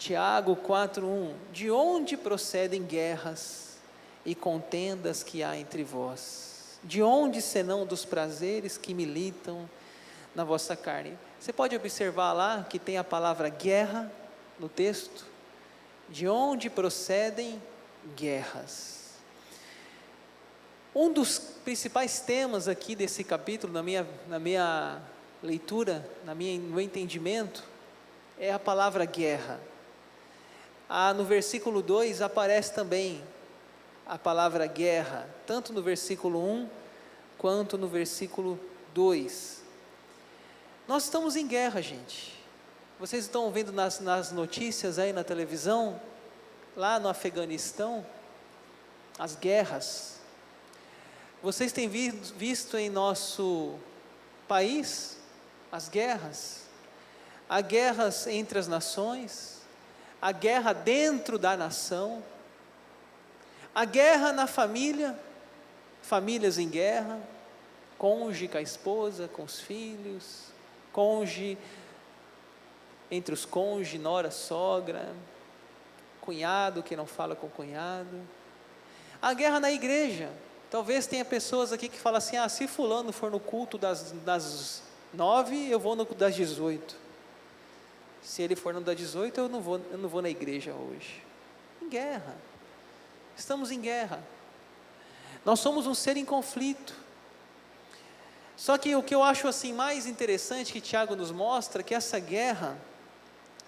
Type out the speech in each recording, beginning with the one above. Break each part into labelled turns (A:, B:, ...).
A: Tiago 4:1, de onde procedem guerras e contendas que há entre vós? De onde senão dos prazeres que militam na vossa carne? Você pode observar lá que tem a palavra guerra no texto. De onde procedem guerras? Um dos principais temas aqui desse capítulo, na minha leitura, no meu entendimento, é a palavra guerra. No versículo 2 aparece também a palavra guerra, tanto no versículo 1 quanto no versículo 2. Nós estamos em guerra, gente. Vocês estão vendo nas notícias aí na televisão, lá no Afeganistão, as guerras. Vocês têm visto em nosso país as guerras? Há guerras entre as nações, há guerra dentro da nação, há guerra na família, famílias em guerra, cônjuge com a esposa, com os filhos, cônjuge entre os cônjuges, nora, sogra, cunhado que não fala com o cunhado. Há guerra na igreja. Talvez tenha pessoas aqui que falam assim: se fulano for no culto das 9, eu vou no das 18. Se ele for no das 18, eu não vou na igreja hoje. Em guerra. Estamos em guerra. Nós somos um ser em conflito. Só que o que eu acho assim mais interessante que Tiago nos mostra, que essa guerra,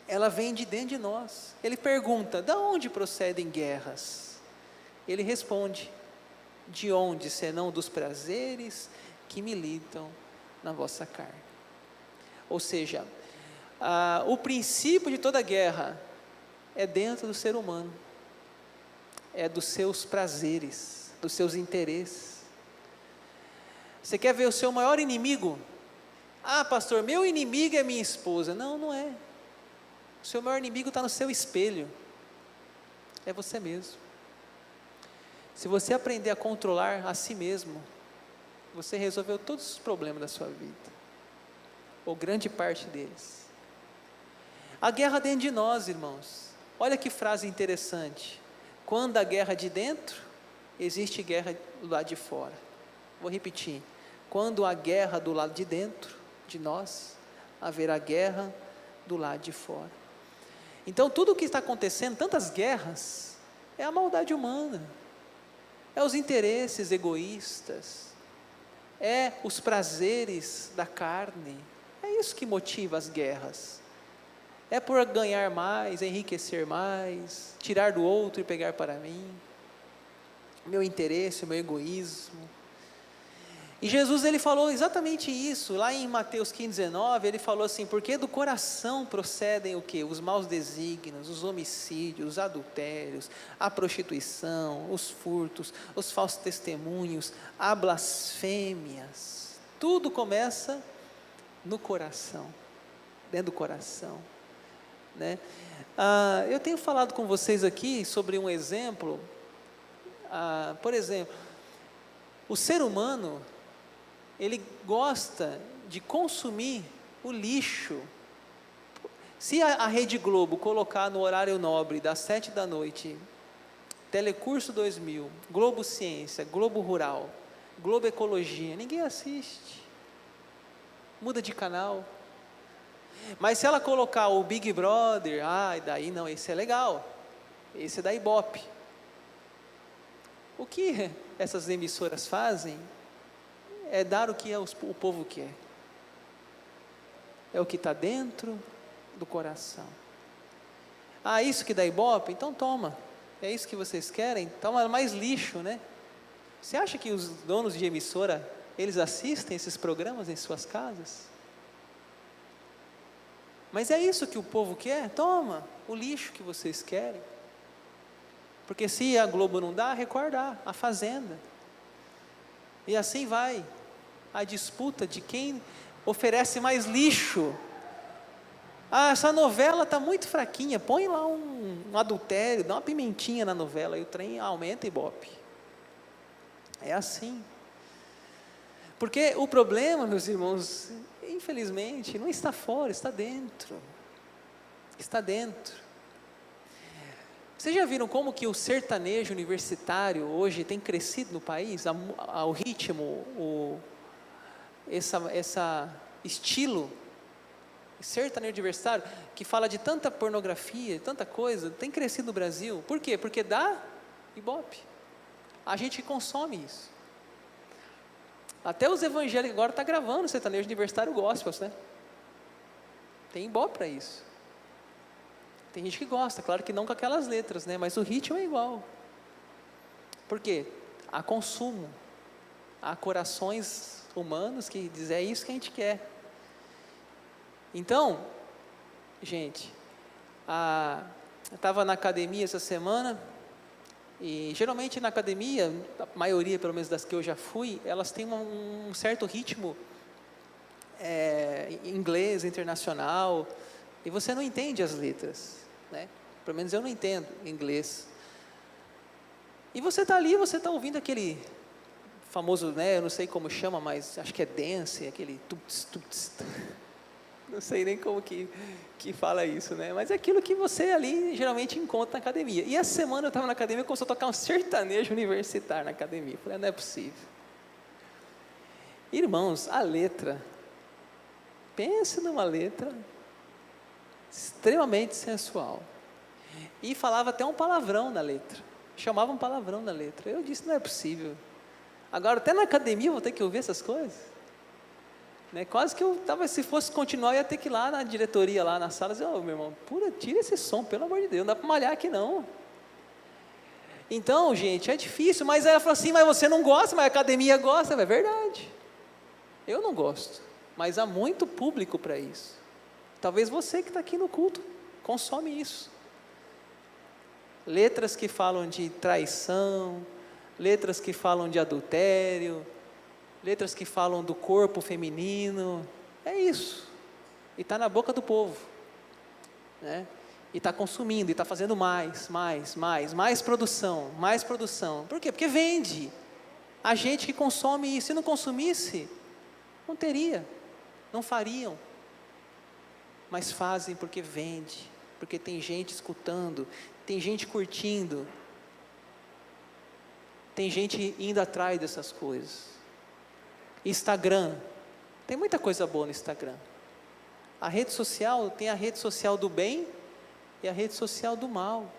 A: ela vem de dentro de nós. Ele pergunta: de onde procedem guerras? Ele responde: de onde, senão dos prazeres que militam na vossa carne? Ou seja, o princípio de toda guerra é dentro do ser humano, é dos seus prazeres, dos seus interesses. Você quer ver o seu maior inimigo? Pastor, meu inimigo é minha esposa. Não, não é. O seu maior inimigo está no seu espelho, é você mesmo. Se você aprender a controlar a si mesmo, você resolveu todos os problemas da sua vida, ou grande parte deles. A guerra dentro de nós, irmãos. Olha que frase interessante: quando a guerra de dentro, existe guerra do lado de fora. Vou repetir: quando há guerra do lado de dentro de nós, haverá guerra do lado de fora. Então tudo o que está acontecendo, tantas guerras, é a maldade humana, é os interesses egoístas, é os prazeres da carne. É isso que motiva as guerras. É por ganhar mais, enriquecer mais, tirar do outro e pegar para mim, meu interesse, meu egoísmo. E Jesus, ele falou exatamente isso, lá em Mateus 15:19, ele falou assim: porque do coração procedem o quê? Os maus desígnios, os homicídios, os adultérios, a prostituição, os furtos, os falsos testemunhos, a blasfêmias. Tudo começa no coração, dentro do coração, né? Eu tenho falado com vocês aqui sobre um exemplo. Por exemplo, o ser humano, ele gosta de consumir o lixo. Se a Rede Globo colocar no horário nobre das 7 da noite, Telecurso 2000, Globo Ciência, Globo Rural, Globo Ecologia, ninguém assiste, muda de canal. Mas se ela colocar o Big Brother, daí não, esse é legal, esse é da Ibope. O que essas emissoras fazem é dar o que o povo quer, é o que está dentro do coração. Isso que dá Ibope? Então toma, é isso que vocês querem? Toma mais lixo, né? Você acha que os donos de emissora, eles assistem esses programas em suas casas? Mas é isso que o povo quer? Toma o lixo que vocês querem. Porque se a Globo não dá, a Record dá, a Fazenda. E assim vai a disputa de quem oferece mais lixo. Essa novela está muito fraquinha, põe lá um adultério, dá uma pimentinha na novela, e o trem aumenta Ibope. É assim. Porque o problema, meus irmãos, infelizmente, não está fora, está dentro. Está dentro. Vocês já viram como que o sertanejo universitário hoje tem crescido no país? O ritmo, essa estilo sertanejo universitário, que fala de tanta pornografia, tanta coisa, tem crescido no Brasil. Por quê? Porque dá ibope. A gente consome isso. Até os evangélicos agora estão gravando sertanejo universitário gospel, né? Tem ibope para isso. Tem gente que gosta, claro que não com aquelas letras, né? Mas o ritmo é igual. Por quê? Há consumo. Há corações humanos que dizem, é isso que a gente quer. Então, gente, eu estava na academia essa semana, e geralmente na academia, a maioria pelo menos das que eu já fui, elas têm um certo ritmo inglês, internacional, e você não entende as letras, né? Pelo menos eu não entendo inglês. E você está ali, você está ouvindo aquele famoso, né, eu não sei como chama, mas acho que é dance, aquele tuts, tuts, não sei nem como que fala isso, né? Mas é aquilo que você ali geralmente encontra na academia. E essa semana eu estava na academia e começou a tocar um sertanejo universitário na academia. Eu falei, não é possível. Irmãos, a letra, pense numa letra extremamente sensual. E falava até um palavrão na letra. Chamava um palavrão na letra. Eu disse, não é possível. Agora, até na academia eu vou ter que ouvir essas coisas. Né? Quase que eu estava, se fosse continuar, eu ia ter que ir lá na diretoria, lá na sala, e dizer, meu irmão, tira esse som, pelo amor de Deus, não dá para malhar aqui não. Então, gente, é difícil, mas aí ela falou assim, mas você não gosta, mas a academia gosta. É verdade, eu não gosto, mas há muito público para isso. Talvez você que está aqui no culto, consome isso. Letras que falam de traição, letras que falam de adultério, letras que falam do corpo feminino, é isso, e está na boca do povo, né? E está consumindo, e está fazendo mais produção, por quê? Porque vende, a gente que consome isso, se não consumisse, não teria, não fariam, mas fazem porque vende, porque tem gente escutando, tem gente curtindo, tem gente indo atrás dessas coisas. Instagram, tem muita coisa boa no Instagram. A rede social, tem a rede social do bem e a rede social do mal.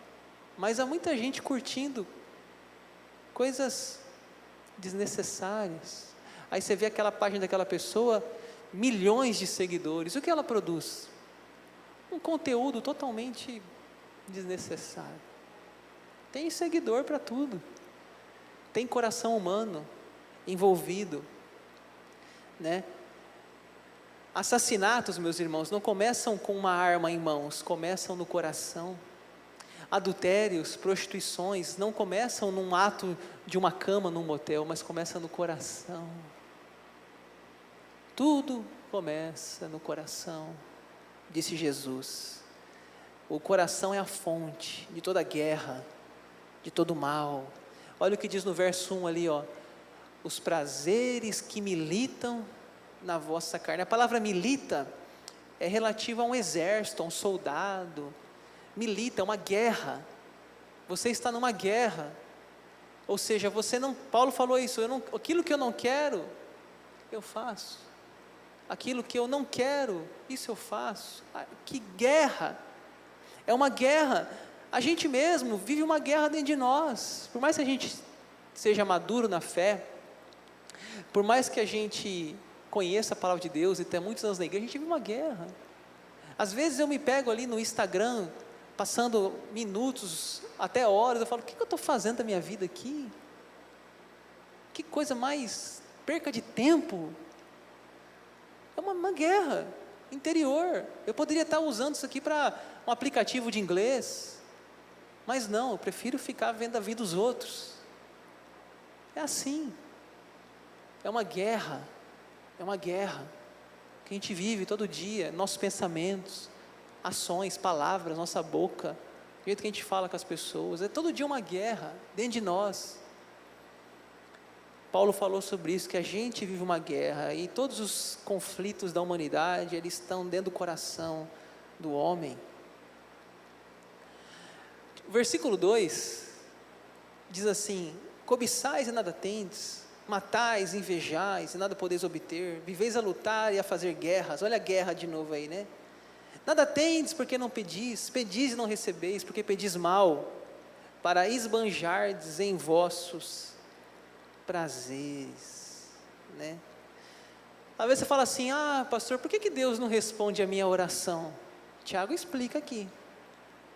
A: Mas há muita gente curtindo coisas desnecessárias. Aí você vê aquela página daquela pessoa, milhões de seguidores. O que ela produz? Um conteúdo totalmente desnecessário. Tem seguidor para tudo. Tem coração humano envolvido. Né? Assassinatos, meus irmãos, não começam com uma arma em mãos, começam no coração. Adultérios, prostituições, não começam num ato de uma cama num motel, mas começam no coração. Tudo começa no coração, disse Jesus. O coração é a fonte de toda guerra, de todo mal. Olha o que diz no verso 1 ali, ó. Os prazeres que militam na vossa carne. A palavra milita é relativa a um exército, a um soldado. Milita, é uma guerra. Você está numa guerra. Ou seja, você não, Paulo falou isso, aquilo que eu não quero, eu faço. Aquilo que eu não quero, isso eu faço. Que guerra! É uma guerra. A gente mesmo vive uma guerra dentro de nós. Por mais que a gente seja maduro na fé, por mais que a gente conheça a palavra de Deus e tenha muitos anos na igreja, a gente vive uma guerra. Às vezes eu me pego ali no Instagram, passando minutos, até horas, eu falo, o que eu estou fazendo da minha vida aqui? Que coisa mais perca de tempo. É uma guerra interior. Eu poderia estar usando isso aqui para um aplicativo de inglês, mas não, eu prefiro ficar vendo a vida dos outros. É assim. É uma guerra que a gente vive todo dia, nossos pensamentos, ações, palavras, nossa boca, o jeito que a gente fala com as pessoas, é todo dia uma guerra dentro de nós. Paulo falou sobre isso, que a gente vive uma guerra, e todos os conflitos da humanidade, eles estão dentro do coração do homem. O versículo 2 diz assim: cobiçais e nada tendes, matais, invejais e nada podeis obter, viveis a lutar e a fazer guerras. Olha a guerra de novo aí, né? Nada tendes porque não pedis, pedis e não recebeis, porque pedis mal, para esbanjardes em vossos prazeres, né? Às vezes você fala assim: ah, pastor, por que Deus não responde a minha oração? Tiago explica aqui.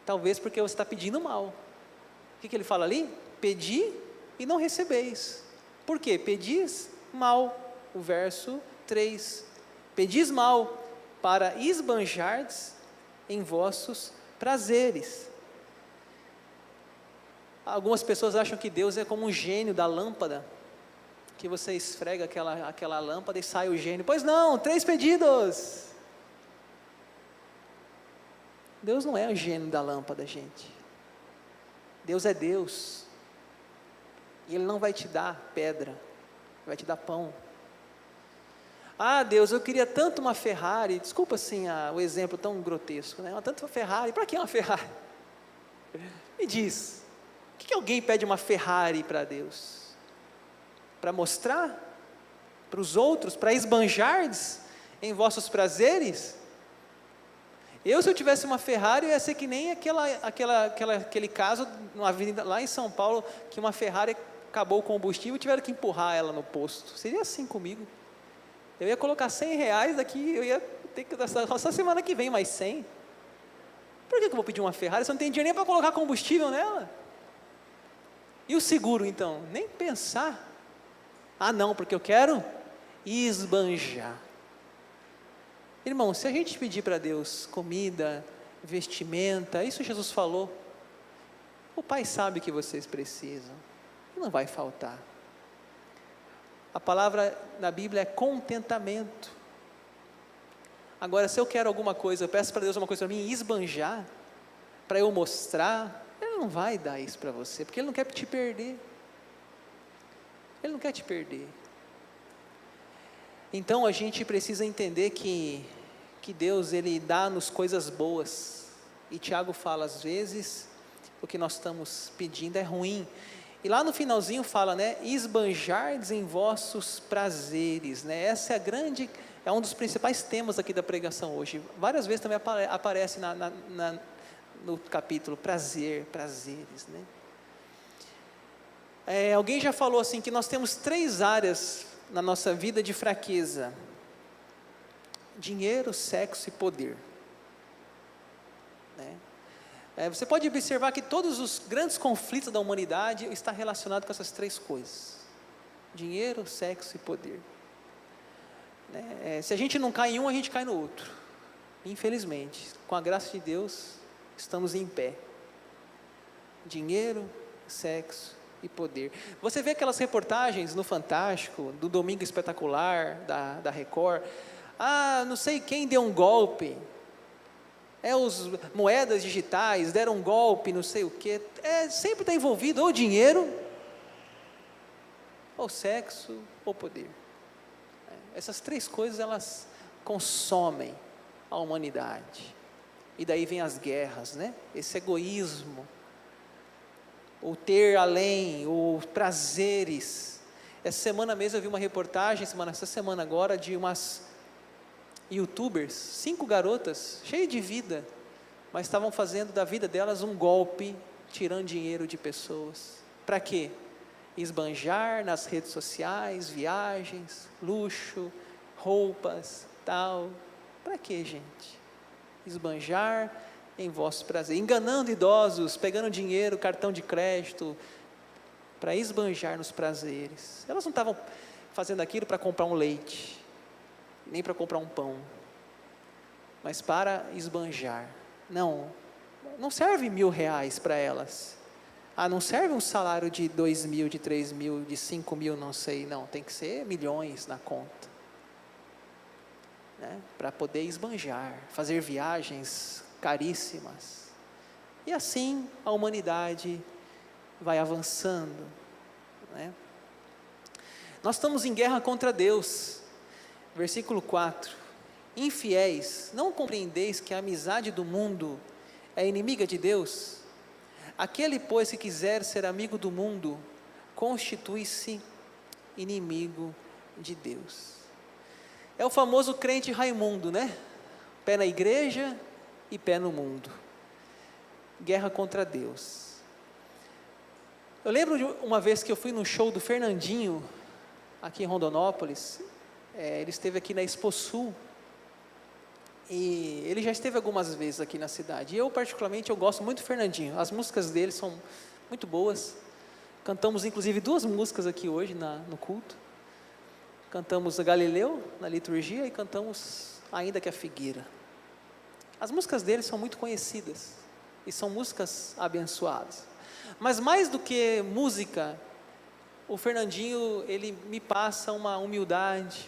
A: Talvez porque você está pedindo mal. O que ele fala ali? Pedi e não recebeis. Por quê? Pedis mal. O verso 3. Pedis mal, para esbanjardes em vossos prazeres. Algumas pessoas acham que Deus é como um gênio da lâmpada, que você esfrega aquela lâmpada e sai o gênio. Pois não, 3 pedidos. Deus não é o gênio da lâmpada, gente. Deus é Deus. E Ele não vai te dar pedra, vai te dar pão. Ah, Deus, eu queria tanto uma Ferrari. Desculpa assim o exemplo tão grotesco, né? Tanto uma Ferrari. Para que uma Ferrari? Me diz, o que alguém pede uma Ferrari para Deus? Para mostrar para os outros, para esbanjardes em vossos prazeres? Se eu tivesse uma Ferrari, eu ia ser que nem aquele caso numa avenida lá em São Paulo, que uma Ferrari acabou o combustível e tiveram que empurrar ela no posto. Seria assim comigo. Eu ia colocar R$100 daqui, eu ia ter que só semana que vem mais 100. Por que eu vou pedir uma Ferrari se eu não tenho dinheiro nem para colocar combustível nela? E o seguro então? Nem pensar. Ah não, porque eu quero esbanjar. Irmão, se a gente pedir para Deus comida, vestimenta, isso Jesus falou, o Pai sabe que vocês precisam, e não vai faltar. A palavra na Bíblia é contentamento. Agora, se eu quero alguma coisa, eu peço para Deus uma coisa para mim, esbanjar, para eu mostrar, Ele não vai dar isso para você, porque Ele não quer te perder. Ele não quer te perder. Então a gente precisa entender que Deus, Ele dá-nos coisas boas, e Tiago fala, às vezes, o que nós estamos pedindo é ruim, e lá no finalzinho fala, né, esbanjardes em vossos prazeres, né, essa é um dos principais temas aqui da pregação hoje, várias vezes também aparece no capítulo, prazeres, né. Alguém já falou assim, que nós temos 3 áreas na nossa vida de fraqueza: dinheiro, sexo e poder, né? Você pode observar que todos os grandes conflitos da humanidade estão relacionados com essas 3 coisas: dinheiro, sexo e poder, né? Se a gente não cai em um, a gente cai no outro, infelizmente. Com a graça de Deus, estamos em pé. Dinheiro, sexo e poder. Você vê aquelas reportagens no Fantástico, do Domingo Espetacular, da Record. Ah, não sei quem deu um golpe. Os moedas digitais deram um golpe, não sei o quê. Sempre está envolvido ou dinheiro, ou sexo, ou poder. Essas 3 coisas, elas consomem a humanidade. E daí vem as guerras, né? Esse egoísmo, o ter além, os prazeres. Essa semana mesmo eu vi uma reportagem, essa semana agora, de umas youtubers, 5 garotas, cheias de vida, mas estavam fazendo da vida delas um golpe, tirando dinheiro de pessoas. Para quê? Esbanjar nas redes sociais, viagens, luxo, roupas, tal. Para quê, gente? Esbanjar em vosso prazer, enganando idosos, pegando dinheiro, cartão de crédito, para esbanjar nos prazeres. Elas não estavam fazendo aquilo para comprar um leite, nem para comprar um pão, mas para esbanjar. Não serve R$1.000 para elas. Não serve um salário de 2.000, de 3.000, de 5.000, não sei, não, tem que ser milhões na conta, né? Para poder esbanjar, fazer viagens caríssimas. E assim a humanidade vai avançando, né? Nós estamos em guerra contra Deus. Versículo 4: infiéis, não compreendeis que a amizade do mundo é inimiga de Deus? Aquele, pois, que quiser ser amigo do mundo, constitui-se inimigo de Deus. É o famoso crente Raimundo, né? Pé na igreja e pé no mundo. Guerra contra Deus. Eu lembro de uma vez que eu fui no show do Fernandinho, aqui em Rondonópolis. Ele esteve aqui na Expo Sul. E ele já esteve algumas vezes aqui na cidade. E eu, particularmente, eu gosto muito do Fernandinho. As músicas dele são muito boas. Cantamos, inclusive, 2 músicas aqui hoje no culto. Cantamos a Galileu, na liturgia, e cantamos Ainda que a Figueira. As músicas dele são muito conhecidas. E são músicas abençoadas. Mas mais do que música, o Fernandinho, ele me passa uma humildade,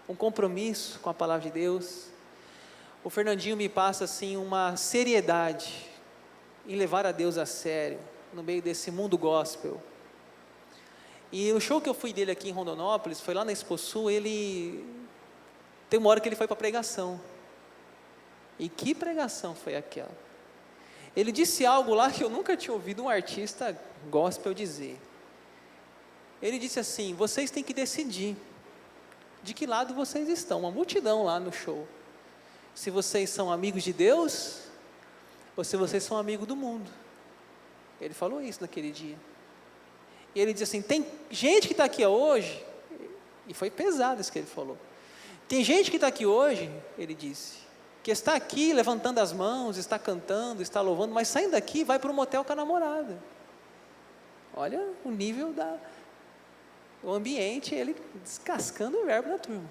A: um compromisso com a palavra de Deus. O Fernandinho me passa assim uma seriedade em levar a Deus a sério, no meio desse mundo gospel. E o show que eu fui dele aqui em Rondonópolis, foi lá na Expo Sul, tem uma hora que ele foi para pregação. E que pregação foi aquela? Ele disse algo lá que eu nunca tinha ouvido um artista gospel dizer. Ele disse assim: vocês têm que decidir de que lado vocês estão. Uma multidão lá no show. Se vocês são amigos de Deus, ou se vocês são amigos do mundo. Ele falou isso naquele dia. E ele disse assim: tem gente que está aqui hoje, e foi pesado isso que ele falou. Tem gente que está aqui hoje, ele disse, que está aqui levantando as mãos, está cantando, está louvando, mas saindo daqui vai para um motel com a namorada. Olha o nível o ambiente, ele descascando o verbo da turma.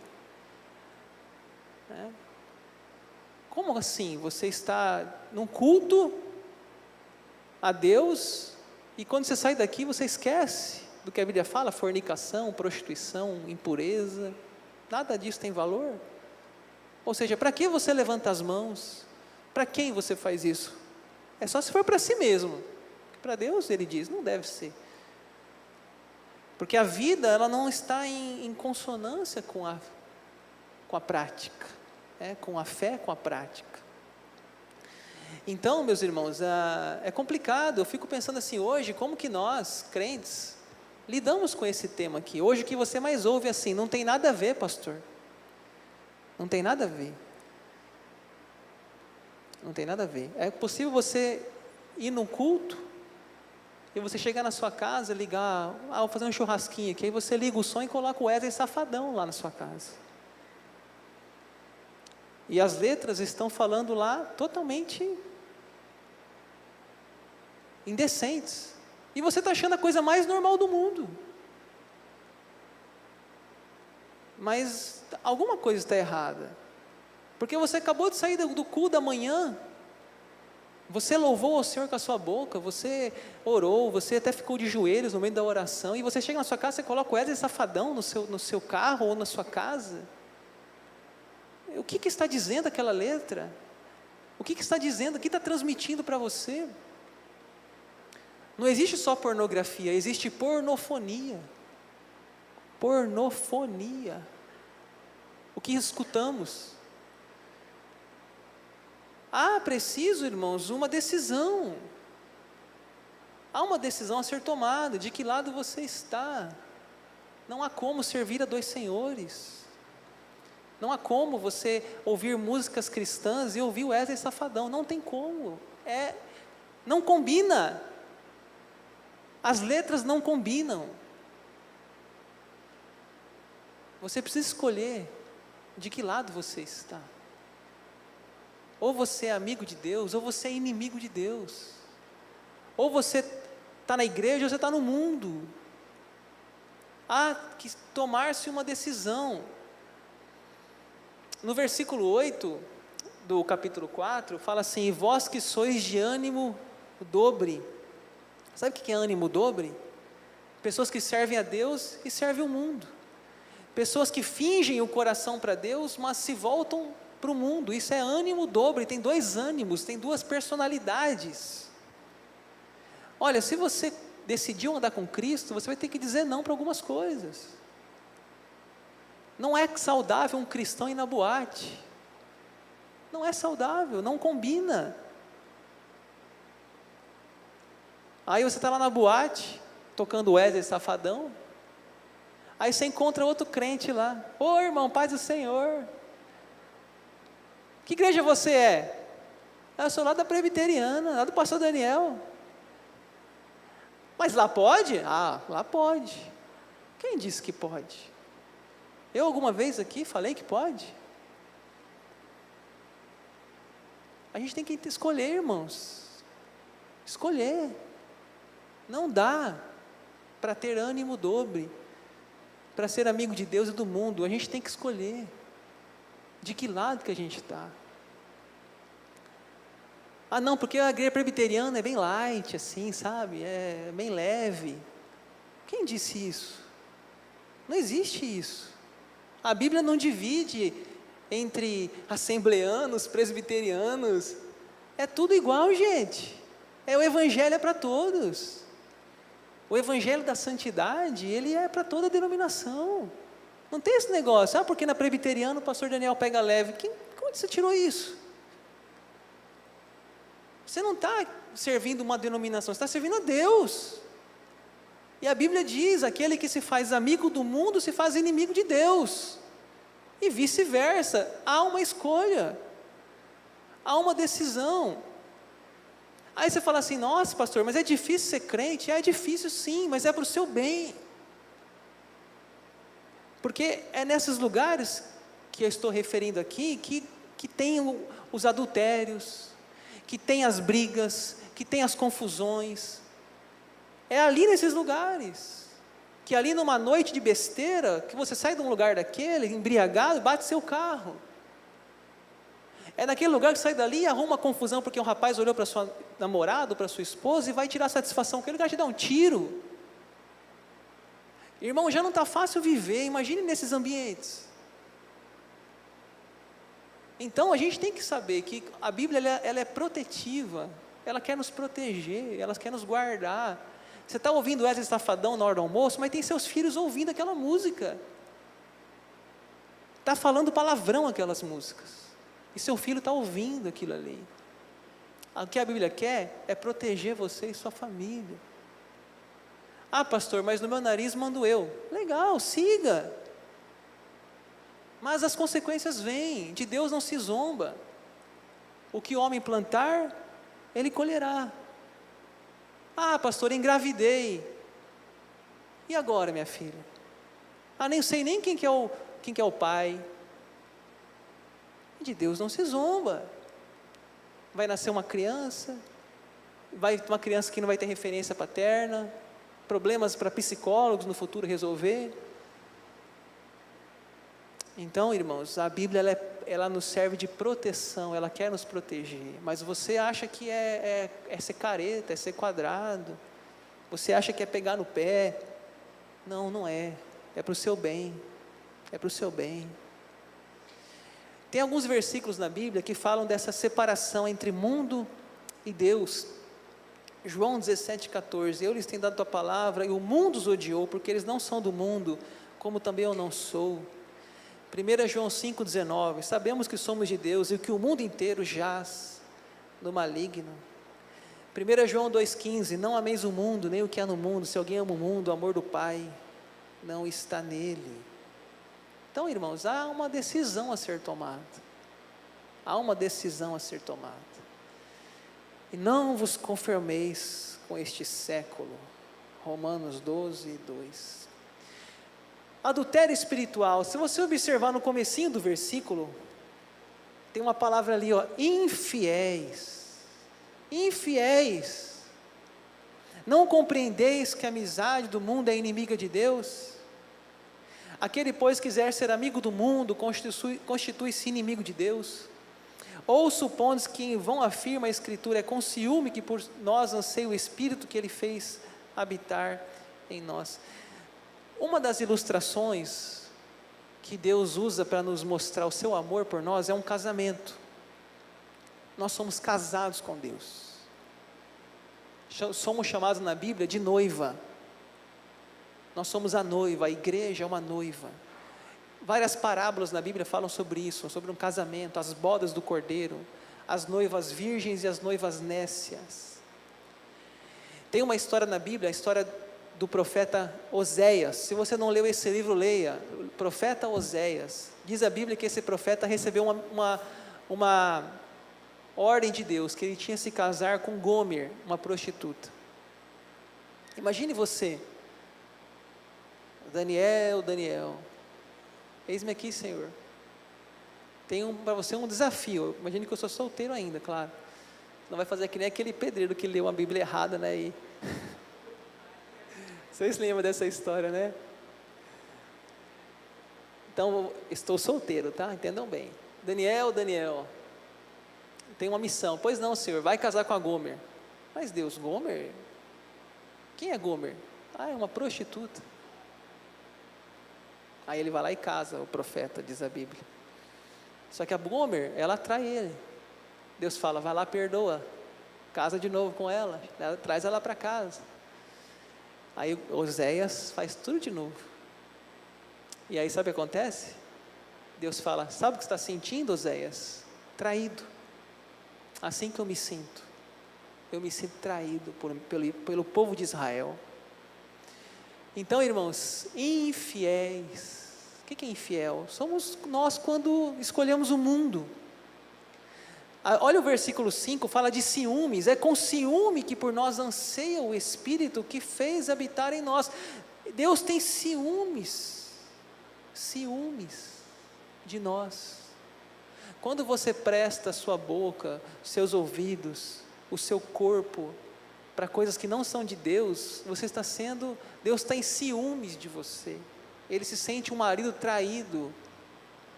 A: Como assim? Você está num culto a Deus, e quando você sai daqui, você esquece do que a Bíblia fala: fornicação, prostituição, impureza, nada disso tem valor? Ou seja, para que você levanta as mãos? Para quem você faz isso? É só se for para si mesmo. Para Deus, ele diz, não deve ser. Porque a vida, ela não está em consonância com a prática, com a fé, com a prática. Então, meus irmãos, é complicado. Eu fico pensando assim, hoje, como que nós, crentes, lidamos com esse tema aqui? Hoje o que você mais ouve assim: não tem nada a ver, pastor. Não tem nada a ver. Não tem nada a ver. É possível você ir num culto e você chegar na sua casa, ligar, vou fazer um churrasquinho aqui, aí você liga o som e coloca o Wesley Safadão lá na sua casa. E as letras estão falando lá totalmente indecentes. E você está achando a coisa mais normal do mundo. Mas alguma coisa está errada. Porque você acabou de sair do culto da manhã, você louvou ao Senhor com a sua boca, você orou, você até ficou de joelhos no meio da oração, e você chega na sua casa, você coloca o Wesley Safadão no seu carro ou na sua casa. O que está dizendo aquela letra? O que está dizendo? O que está transmitindo para você? Não existe só pornografia, existe pornofonia. Pornofonia. O que escutamos? Preciso, irmãos, uma decisão. Há uma decisão a ser tomada, de que lado você está. Não há como servir a 2 senhores. Não há como você ouvir músicas cristãs e ouvir o Wesley Safadão. Não tem como. Não combina. As letras não combinam. Você precisa escolher de que lado você está. Ou você é amigo de Deus, ou você é inimigo de Deus. Ou você está na igreja, ou você está no mundo. Há que tomar-se uma decisão. No versículo 8 do capítulo 4, fala assim: e vós que sois de ânimo dobre. Sabe o que é ânimo dobre? Pessoas que servem a Deus e servem o mundo. Pessoas que fingem o coração para Deus, mas se voltam para o mundo. Isso é ânimo dobre. Tem 2 ânimos, tem 2 personalidades. Olha, se você decidiu andar com Cristo, você vai ter que dizer não para algumas coisas. Não é saudável um cristão ir na boate. Não é saudável, não combina. Aí você está lá na boate, tocando Wesley Safadão, aí você encontra outro crente lá. Ô irmão, paz do Senhor. Que igreja você é? Eu sou lá da Presbiteriana, lá do pastor Daniel. Mas lá pode? Ah, lá pode. Quem disse que pode? Eu alguma vez aqui falei que pode? A gente tem que escolher, irmãos. Escolher. Não dá para ter ânimo dobre, para ser amigo de Deus e do mundo. A gente tem que escolher de que lado que a gente está. Ah não, porque a igreja presbiteriana é bem light, assim, sabe? É bem leve. Quem disse isso? Não existe isso. A Bíblia não divide entre assembleanos, presbiterianos. É tudo igual, gente. O evangelho é para todos. O evangelho da santidade, ele é para toda denominação. Não tem esse negócio, porque na presbiteriana o pastor Daniel pega leve. Onde você tirou isso? Você não está servindo uma denominação, você está servindo a Deus. E a Bíblia diz, aquele que se faz amigo do mundo, se faz inimigo de Deus. E vice-versa, há uma escolha. Há uma decisão. Aí você fala assim, nossa pastor, mas é difícil ser crente? É difícil sim, mas é para o seu bem. Porque é nesses lugares que eu estou referindo aqui, que tem os adultérios, que tem as brigas, que tem as confusões. É ali nesses lugares, que ali numa noite de besteira, que você sai de um lugar daquele, embriagado, bate seu carro. É naquele lugar que sai dali e arruma uma confusão, porque um rapaz olhou para sua namorada, para sua esposa, e vai tirar satisfação, que ele vai te dar um tiro. Irmão, já não está fácil viver, imagine nesses ambientes. Então a gente tem que saber que a Bíblia ela é protetiva, ela quer nos proteger, ela quer nos guardar. Você está ouvindo Wesley Safadão na hora do almoço, mas tem seus filhos ouvindo aquela música. Está falando palavrão aquelas músicas. E seu filho está ouvindo aquilo ali. O que a Bíblia quer é proteger você e sua família. Ah pastor, mas no meu nariz mando eu. Legal, siga. Mas as consequências vêm, de Deus não se zomba. O que o homem plantar, ele colherá. Ah pastor, engravidei. E agora minha filha? Ah, nem sei nem quem que é o pai. De Deus não se zomba. Vai nascer uma criança que não vai ter referência paterna, problemas para psicólogos no futuro resolver. Então, irmãos, a Bíblia ela nos serve de proteção, ela quer nos proteger, mas você acha que é ser careta, é ser quadrado, você acha que é pegar no pé. Não, não é para o seu bem, é para o seu bem. Tem alguns versículos na Bíblia que falam dessa separação entre mundo e Deus. João 17,14, eu lhes tenho dado tua palavra, e o mundo os odiou, porque eles não são do mundo, como também eu não sou. 1 João 5,19, sabemos que somos de Deus, e que o mundo inteiro jaz no maligno. 1 João 2,15, não ameis o mundo, nem o que há no mundo, se alguém ama o mundo, o amor do Pai não está nele. Então, irmãos, há uma decisão a ser tomada. Há uma decisão a ser tomada. E não vos conformeis com este século. Romanos 12:2. Adultério espiritual. Se você observar no comecinho do versículo, tem uma palavra ali, infiéis. Infiéis. Não compreendeis que a amizade do mundo é inimiga de Deus? Aquele, pois, quiser ser amigo do mundo, constitui-se inimigo de Deus. Ou supondes que em vão afirma a Escritura, é com ciúme que por nós anseia o Espírito que Ele fez habitar em nós. Uma das ilustrações que Deus usa para nos mostrar o seu amor por nós é um casamento. Nós somos casados com Deus. Somos chamados na Bíblia de noiva. Nós somos a noiva, a igreja é uma noiva. Várias parábolas na Bíblia falam sobre isso, sobre um casamento, as bodas do Cordeiro, as noivas virgens e as noivas nécias. Tem uma história na Bíblia, a história do profeta Oséias. Se você não leu esse livro, leia. O profeta Oséias. Diz a Bíblia que esse profeta recebeu uma ordem de Deus, que ele tinha que se casar com Gomer, uma prostituta. Imagine você, Daniel, eis-me aqui, Senhor. Tenho para você um desafio. Imagine que eu sou solteiro ainda, claro. Não vai fazer que nem aquele pedreiro que leu a Bíblia errada, né? E vocês lembram dessa história, né? Então, estou solteiro, tá? Entendam bem. Daniel, tem uma missão. Pois não, Senhor, vai casar com a Gomer. Mas Deus, Gomer? Quem é Gomer? Ah, é uma prostituta. Aí ele vai lá e casa, o profeta, diz a Bíblia. Só que a Gomer, ela atrai ele. Deus fala, vai lá, perdoa, casa de novo com ela, traz ela para casa. Aí Oséias faz tudo de novo. E aí sabe o que acontece? Deus fala, sabe o que você está sentindo, Oséias? Traído. Assim que eu me sinto traído pelo povo de Israel. Então, irmãos, infiéis. O que é infiel? Somos nós quando escolhemos o mundo. Olha o versículo 5, fala de ciúmes. É com ciúme que por nós anseia o Espírito que fez habitar em nós. Deus tem ciúmes de nós. Quando você presta a sua boca, seus ouvidos, o seu corpo para coisas que não são de Deus, Deus está em ciúmes de você. Ele se sente um marido traído.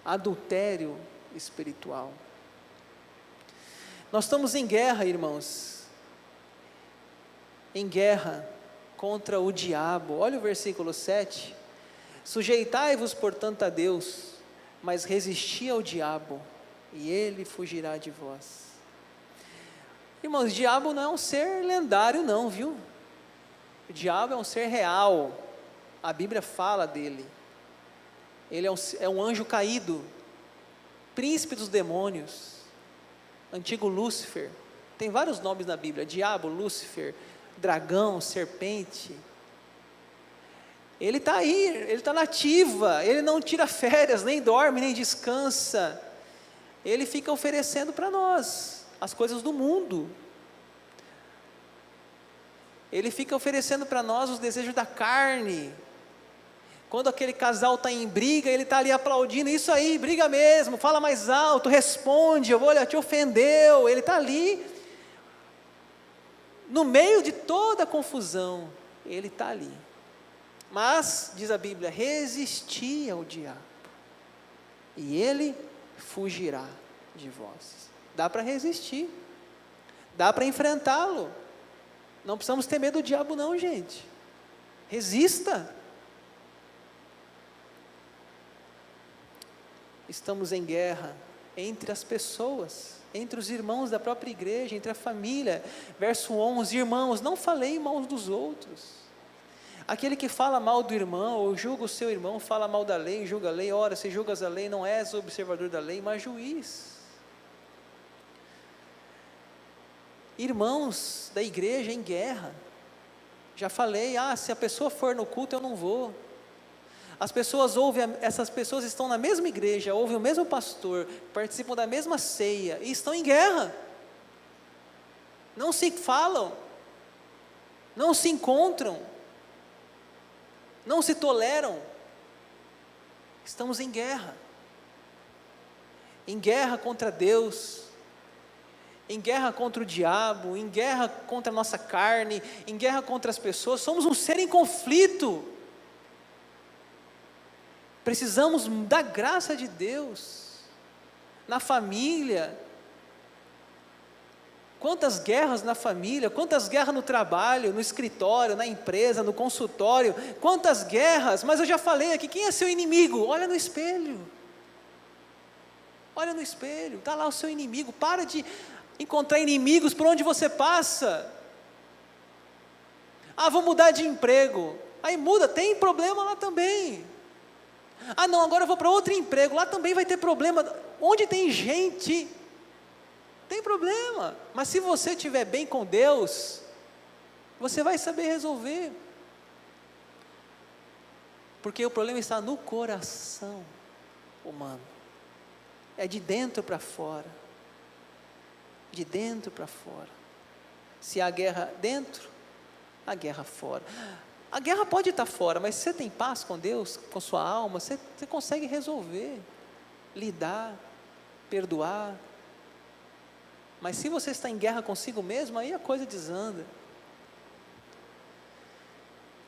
A: Adultério espiritual. Nós estamos em guerra, irmãos. Em guerra contra o diabo. Olha o versículo 7. Sujeitai-vos, portanto, a Deus, mas resisti ao diabo, e ele fugirá de vós. Irmãos, o diabo não é um ser lendário não, viu? O diabo é um ser real. A Bíblia fala dele. Ele é um anjo caído, príncipe dos demônios, antigo Lúcifer. Tem vários nomes na Bíblia: diabo, Lúcifer, dragão, serpente. Ele está aí, ele está na ativa, ele não tira férias, nem dorme, nem descansa. Ele fica oferecendo para nós as coisas do mundo. Ele fica oferecendo para nós os desejos da carne. Quando aquele casal está em briga, ele está ali aplaudindo, isso aí, briga mesmo, fala mais alto, responde, olha, te ofendeu. Ele está ali, no meio de toda a confusão, ele está ali. Mas, diz a Bíblia, resisti ao diabo, e ele fugirá de vós. Dá para resistir, dá para enfrentá-lo. Não precisamos ter medo do diabo não, gente. Resista. Estamos em guerra entre as pessoas, entre os irmãos da própria igreja, entre a família. Verso 11, irmãos, não falei mal dos outros. Aquele que fala mal do irmão, ou julga o seu irmão, fala mal da lei, julga a lei. Ora, se julgas a lei, não és observador da lei, mas juiz. Irmãos da igreja em guerra. Já falei, se a pessoa for no culto, eu não vou. Essas pessoas estão na mesma igreja, ouvem o mesmo pastor, participam da mesma ceia, e estão em guerra. Não se falam, não se encontram, não se toleram. Estamos em guerra contra Deus, em guerra contra o diabo, em guerra contra a nossa carne, em guerra contra as pessoas. Somos um ser em conflito. Precisamos da graça de Deus, na família. Quantas guerras na família, quantas guerras no trabalho, no escritório, na empresa, no consultório, quantas guerras. Mas eu já falei aqui, quem é seu inimigo? Olha no espelho, está lá o seu inimigo. Para de encontrar inimigos por onde você passa. Vou mudar de emprego, aí muda, tem problema lá também. Não, agora eu vou para outro emprego, lá também vai ter problema. Onde tem gente, Tem problema, mas se você estiver bem com Deus, você vai saber resolver. Porque o problema está no coração humano. É de dentro para fora. De dentro para fora. Se há guerra dentro, há guerra fora. A guerra pode estar fora, mas se você tem paz com Deus, com sua alma, você consegue resolver, lidar, perdoar. Mas se você está em guerra consigo mesmo, aí a coisa desanda.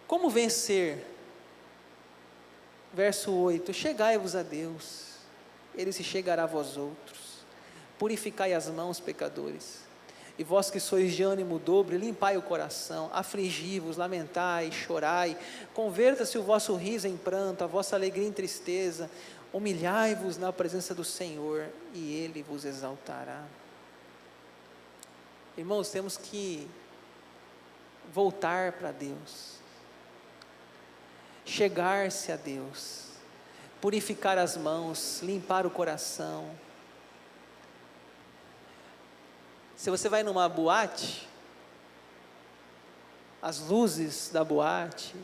A: Como vencer? Verso 8: chegai-vos a Deus, Ele se chegará a vós outros. Purificai as mãos, pecadores, e vós que sois de ânimo dobre, limpai o coração, afligi-vos, lamentai, chorai, converta-se o vosso riso em pranto, a vossa alegria em tristeza, humilhai-vos na presença do Senhor, e Ele vos exaltará. Irmãos, temos que voltar para Deus, chegar-se a Deus, purificar as mãos, limpar o coração. Se você vai numa boate, as luzes da boate,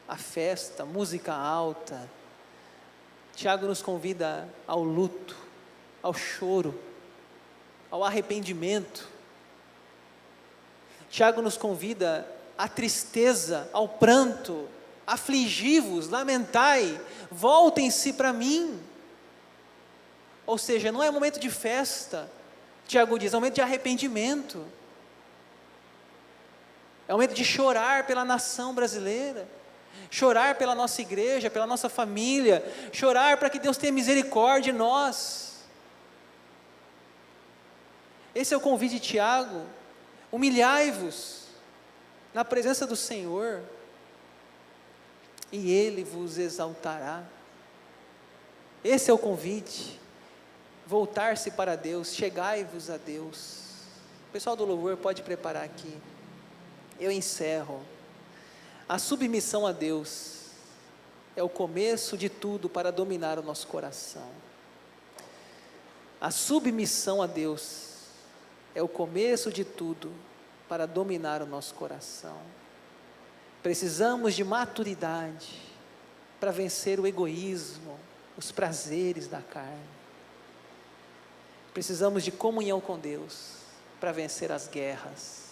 A: a festa, música alta, Tiago nos convida ao luto, ao choro, ao arrependimento. Tiago nos convida à tristeza, ao pranto. Afligi-vos, lamentai, voltem-se para mim. Ou seja, não é momento de festa, Tiago diz, é um momento de arrependimento, é um momento de chorar pela nação brasileira, chorar pela nossa igreja, pela nossa família, chorar para que Deus tenha misericórdia de nós. Esse é o convite de Tiago. Humilhai-vos na presença do Senhor, e Ele vos exaltará. Esse é o convite. Voltar-se para Deus, chegai-vos a Deus. O pessoal do louvor pode preparar aqui. Eu encerro. A submissão a Deus é o começo de tudo para dominar o nosso coração. A submissão a Deus é o começo de tudo para dominar o nosso coração. Precisamos de maturidade para vencer o egoísmo, os prazeres da carne. Precisamos de comunhão com Deus para vencer as guerras.